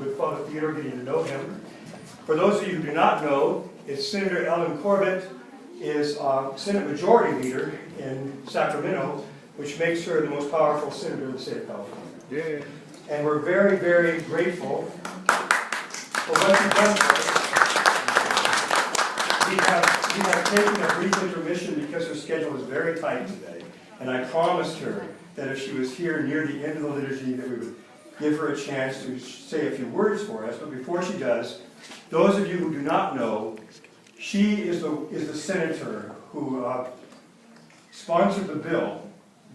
with Father Theodore, getting to know him. For those of you who do not know, it's Senator Ellen Corbett is Senate Majority Leader in Sacramento, which makes her the most powerful senator in the state of California. Yeah. And we're very, very grateful for what you've done for us. We have taken a brief intermission because her schedule is very tight today. And I promised her that if she was here near the end of the liturgy that we would give her a chance to say a few words for us. But before she does, those of you who do not know, she is the senator who sponsored the bill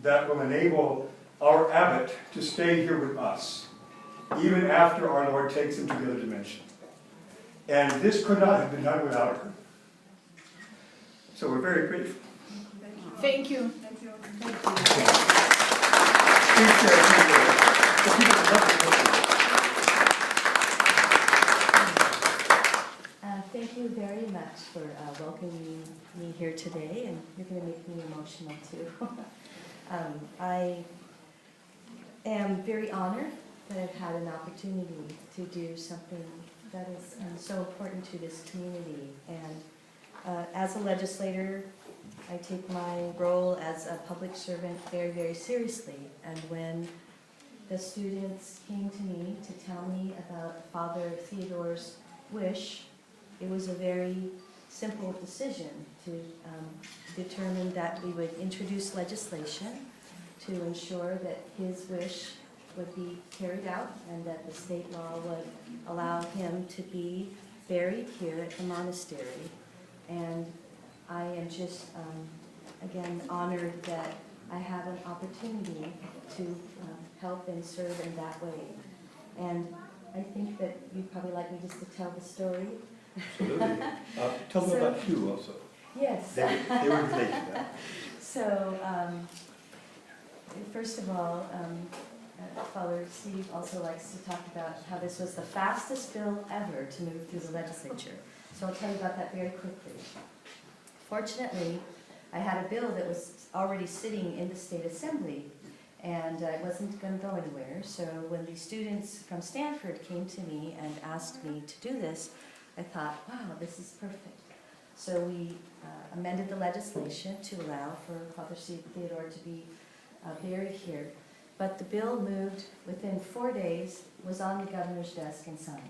that will enable our abbot to stay here with us, even after our Lord takes him to the other dimension. And this could not have been done without her. So we're very grateful. Thank you. Thank you. Thank you very much for welcoming me here today, and you're going to make me emotional too. I am very honored that I've had an opportunity to do something that is so important to this community. And as a legislator, I take my role as a public servant very, very seriously. And when the students came to me to tell me about Father Theodore's wish, it was a very simple decision to determine that we would introduce legislation to ensure that his wish would be carried out and that the state law would allow him to be buried here at the monastery. And I am just, again, honored that I have an opportunity to help and serve in that way. And I think that you'd probably like me just to tell the story. Absolutely. Tell them about Hugh also. Yes. They were related to that. So, first of all, Father Steve also likes to talk about how this was the fastest bill ever to move through the legislature. So I'll tell you about that very quickly. Fortunately, I had a bill that was already sitting in the state assembly, and it wasn't going to go anywhere. So when the students from Stanford came to me and asked me to do this, I thought, wow, this is perfect. So we amended the legislation to allow for Father Theodore to be buried here. But the bill moved within 4 days, was on the governor's desk and signed.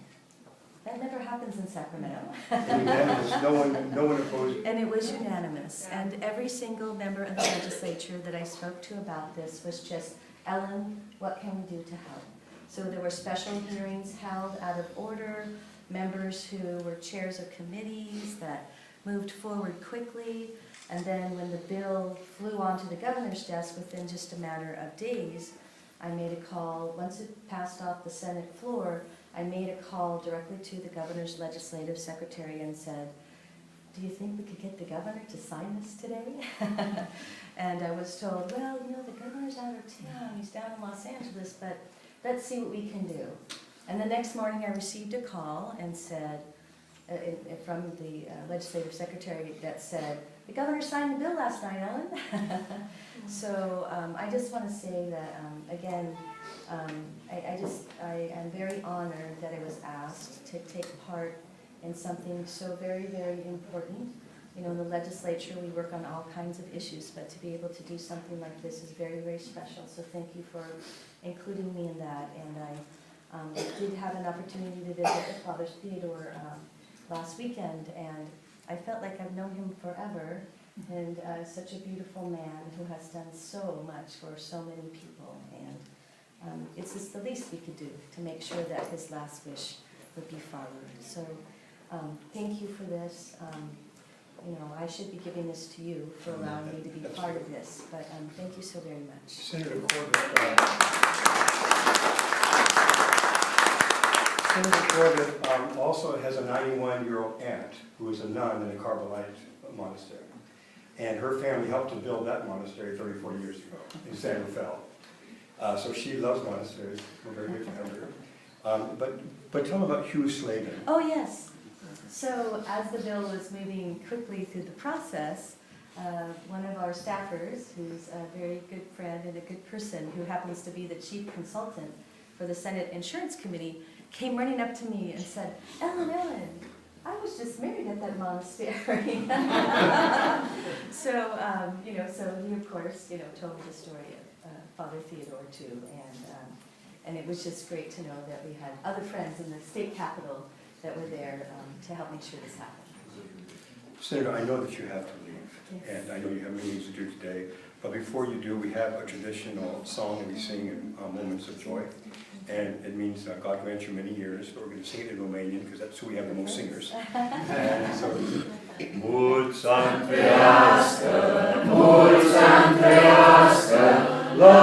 That never happens in Sacramento. Unanimous. No one opposed it. And it was unanimous. And every single member of the legislature that I spoke to about this was just, Ellen, what can we do to help? So there were special hearings held out of order, members who were chairs of committees that moved forward quickly. And then when the bill flew onto the governor's desk within just a matter of days, I made a call. Once it passed off the Senate floor, I made a call directly to the governor's legislative secretary and said, do you think we could get the governor to sign this today? And I was told, well, you know, the governor's out of town. He's down in Los Angeles, but let's see what we can do. And the next morning I received a call and said, from the legislative secretary that said, the governor signed the bill last night, Ellen. So I just want to say that, again, I am very honored that I was asked to take part in something so very, very important. You know, in the legislature we work on all kinds of issues, but to be able to do something like this is very, very special. So thank you for including me in that. And I did have an opportunity to visit with Father Theodore last weekend, and I felt like I've known him forever, and such a beautiful man who has done so much for so many people, and it's just the least we could do to make sure that his last wish would be followed. So thank you for this. You know, I should be giving this to you for allowing me to be part of this, but thank you so very much. Senator Corbett. Senator Corbett also has a 91-year-old aunt who is a nun in a Carmelite monastery. And her family helped to build that monastery 30, 40 years ago in San Rafael. So she loves monasteries. We're very good to have her. But tell them about Hugh Slavin. Oh, yes. So as the bill was moving quickly through the process, one of our staffers, who's a very good friend and a good person, who happens to be the chief consultant for the Senate Insurance Committee, came running up to me and said, Ellen, I was just married at that monastery. So, so he, of course, told me the story of Father Theodore, too. And it was just great to know that we had other friends in the state capitol that were there to help make sure this happened. Senator, I know that you have to leave, Yes. and I know you have many things to do today, but before you do, we have a traditional song that we sing in moments of joy, and it means God grant you many years, but we're going to sing it in Romanian because that's who we have the most singers. And so, mulți ani trăiască, mulți ani trăiască, la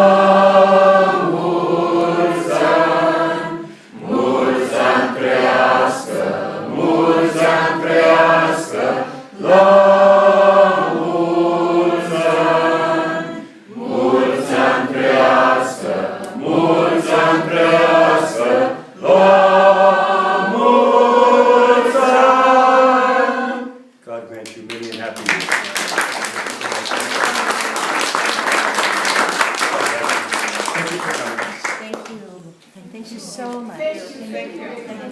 mulți ani, mulți ani trăiască, mulți ani trăiască, la mulți ani, mulți ani trăiască, mulți ani trăiască, la mulți ani. God grant you many and happy years. Thank you for coming. Thank you. Thank you so much. Thank you.